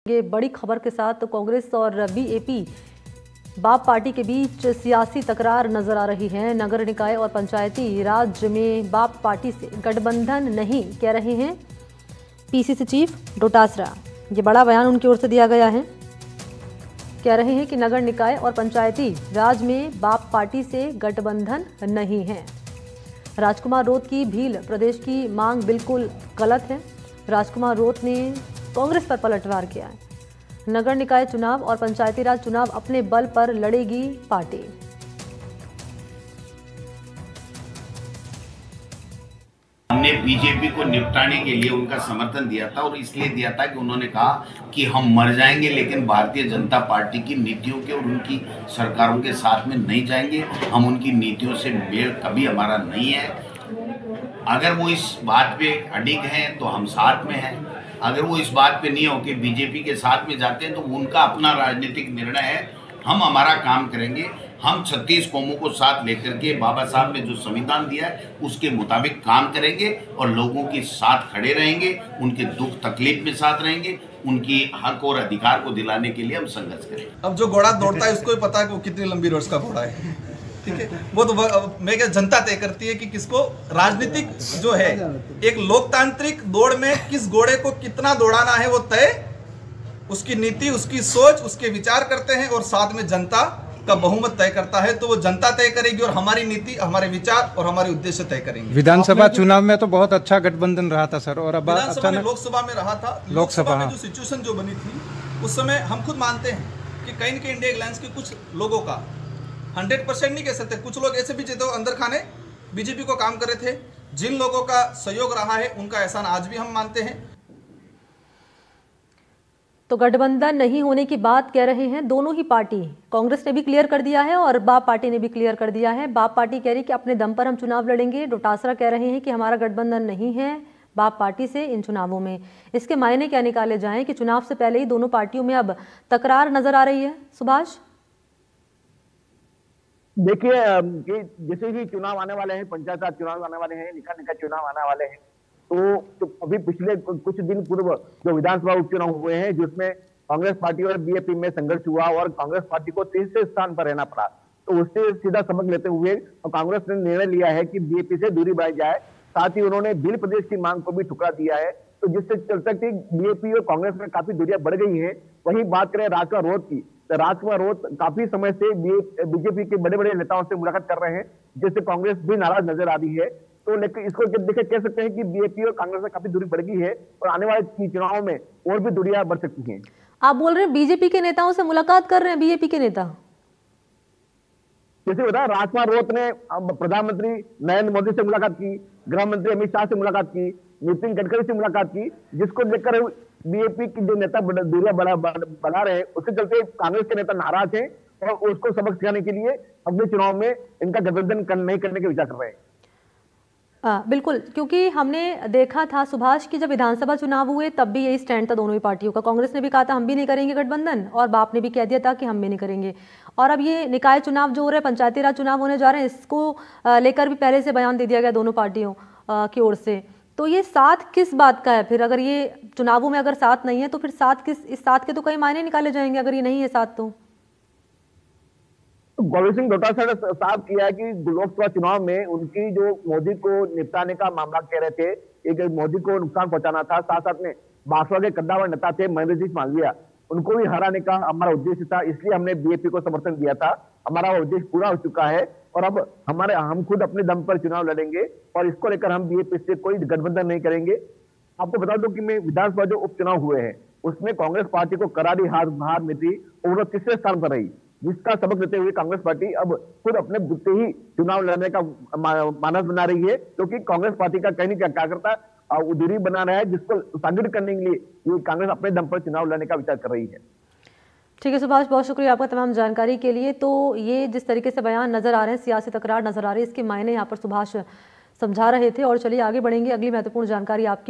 ये बड़ी खबर के साथ तो कांग्रेस और बीएपी बाप पार्टी के बीच सियासी तकरार नजर आ रही है। नगर निकाय और पंचायती राज में बाप पार्टी से गठबंधन नहीं कह रहे हैं पीसीसी चीफ डोटासरा। ये बड़ा बयान उनकी ओर से दिया गया है। कह रहे हैं कि नगर निकाय और पंचायती राज में बाप पार्टी से गठबंधन नहीं है। राजकुमार रोत की भील प्रदेश की मांग बिल्कुल गलत है। राजकुमार रोत ने कांग्रेस पर पलटवार किया है। नगर निकाय चुनाव और पंचायती राज चुनाव अपने बल पर लड़ेगी पार्टी। हमने बीजेपी को निपटाने के लिए उनका समर्थन दिया था और इसलिए दिया था कि उन्होंने कहा कि हम मर जाएंगे लेकिन भारतीय जनता पार्टी की नीतियों के और उनकी सरकारों के साथ में नहीं जाएंगे। हम उनकी नीतियों से मेल कभी हमारा नहीं है। अगर वो इस बात पे अडिग हैं तो हम साथ में हैं। अगर वो इस बात पे नहीं हो कि बीजेपी के साथ में जाते हैं तो उनका अपना राजनीतिक निर्णय है। हम हमारा काम करेंगे। हम 36 कौमों को साथ लेकर के बाबा साहब ने जो संविधान दिया है उसके मुताबिक काम करेंगे और लोगों के साथ खड़े रहेंगे, उनके दुख तकलीफ में साथ रहेंगे, उनकी हक और अधिकार को दिलाने के लिए हम संघर्ष करेंगे। अब जो घोड़ा दौड़ता है उसको भी पता है कि वो कितनी लंबी रोज का घोड़ा है, ठीक है। वो तो मैं क्या जनता तय करती है कि किसको राजनीतिक जो है एक लोकतांत्रिक दौड़ में किस घोड़े को कितना दौड़ाना है वो तय उसकी नीति, उसकी सोच, उसके विचार करते हैं और साथ में जनता का बहुमत तय करता है। तो वो जनता तय करेगी और हमारी नीति, हमारे विचार और हमारे उद्देश्य तय करेंगे। विधानसभा चुनाव में तो बहुत अच्छा गठबंधन रहा था सर, और अब विधानसभा में लोकसभा में रहा था। लोकसभा में जो सिचुएशन जो बनी थी उस समय हम खुद मानते हैं कि कहीं न कहीं इंडिया अलायंस के कुछ लोगों का 100% नहीं कह सकते, कुछ लोग ऐसे भी थे अंदर खाने बीजेपी को काम कर रहे थे। जिन लोगों का सहयोग रहा है उनका एहसान आज भी हम मानते हैं। तो गठबंधन नहीं होने की बात कह रहे हैं दोनों ही पार्टी। कांग्रेस ने भी क्लियर कर दिया है और बाप पार्टी ने भी क्लियर कर दिया है। बाप पार्टी कह रही है कि अपने दम पर हम चुनाव लड़ेंगे। डोटासरा कह रहे हैं कि हमारा गठबंधन नहीं है बाप पार्टी से इन चुनावों में। इसके मायने क्या निकाले जाएं कि चुनाव से पहले ही दोनों पार्टियों में अब तकरार नजर आ रही है। सुभाष, देखिए कि जैसे ही चुनाव आने वाले हैं, पंचायत राज चुनाव आने वाले हैं, निकाय निकाय चुनाव आने वाले हैं, तो अभी पिछले कुछ दिन पूर्व जो विधानसभा उपचुनाव हुए हैं जिसमें कांग्रेस पार्टी और बीएपी में संघर्ष हुआ और कांग्रेस पार्टी को तीसरे स्थान पर रहना पड़ा, तो उससे सीधा सबक लेते हुए तो कांग्रेस ने निर्णय लिया है कि बीएपी से दूरी बढ़ाई जाए। साथ ही उन्होंने भील प्रदेश की मांग को भी ठुकरा दिया है, तो जिससे चलता कि बीएपी और कांग्रेस में काफी दूरियां बढ़ गई है। वहीं बात करें राजकुमार रोत की, तो राजकुमार रोत काफी समय से बीजेपी के बड़े बड़े नेताओं से मुलाकात कर रहे हैं, जिससे कांग्रेस भी नाराज नजर आ रही है। तो लेकिन इसको देखे कह सकते हैं कि बीएपी और कांग्रेस में काफी दूरी बढ़ गई है और आने वाले चुनाव में और भी दूरियां बढ़ सकती हैं। आप बोल रहे हैं बीजेपी के नेताओं से मुलाकात कर रहे हैं बीएपी के नेता? जैसे बताया, राजकुमार रोत ने प्रधानमंत्री नरेंद्र मोदी से मुलाकात की, गृह मंत्री अमित शाह से मुलाकात की, नितिन गडकरी से मुलाकात की, जिसको लेकर बीएपी की जो नेता दूरियां बढ़ा रहे हैं उसके चलते कांग्रेस के नेता नाराज हैं और उसको सबक सिखाने के लिए अगले चुनाव में इनका गठबंधन नहीं करने के विचार कर रहे हैं। बिल्कुल, क्योंकि हमने देखा था सुभाष की जब विधानसभा चुनाव हुए तब भी यही स्टैंड था दोनों ही पार्टियों का। कांग्रेस ने भी कहा था हम भी नहीं करेंगे गठबंधन और बाप ने भी कह दिया था कि हम भी नहीं करेंगे। और अब ये निकाय चुनाव जो हो रहे हैं, पंचायती राज चुनाव होने जा रहे हैं, इसको लेकर भी पहले से बयान दे दिया गया दोनों पार्टियों की ओर से। तो ये साथ किस बात का है फिर? अगर ये चुनावों में अगर साथ नहीं है तो फिर साथ किस, इस साथ के तो कई मायने निकाले जाएंगे अगर ये नहीं है साथ। तो गोविंद सिंह डोटासरा ने साफ किया है कि लोकसभा चुनाव में उनकी जो मोदी को निपटाने का मामला कह रहे थे, एक मोदी को नुकसान पहुंचाना था। साथ साथ में भाजपा के कद्दावर नेता थे महेंद्र सिंह मालवीय, उनको भी हराने का हमारा उद्देश्य था, इसलिए हमने बीएपी को समर्थन दिया था। हमारा उद्देश्य पूरा हो चुका है और अब हम खुद अपने दम पर चुनाव लड़ेंगे और इसको लेकर हम बीएपी से कोई गठबंधन नहीं करेंगे। आपको बता दूं कि विधानसभा जो उपचुनाव हुए हैं उसमें कांग्रेस पार्टी को करारी हार मिली और वो तीसरे स्थान पर रही, जिसका सबक लेते हुए कांग्रेस पार्टी अब खुद अपने बुते ही चुनाव लड़ने का मानस बना रही है, क्योंकि कांग्रेस पार्टी का कहीं क्या कार्यकर्ता दूरी बना रहा है, जिसको संगठित करने के लिए ये कांग्रेस अपने दम पर चुनाव लड़ने का विचार कर रही है। ठीक है सुभाष, बहुत शुक्रिया आपका तमाम जानकारी के लिए। तो ये जिस तरीके से बयान नजर आ रहे हैं, सियासी तकरार नजर आ रही है, इसके मायने यहाँ पर सुभाष समझा रहे थे। और चलिए आगे बढ़ेंगे, अगली महत्वपूर्ण जानकारी आपकी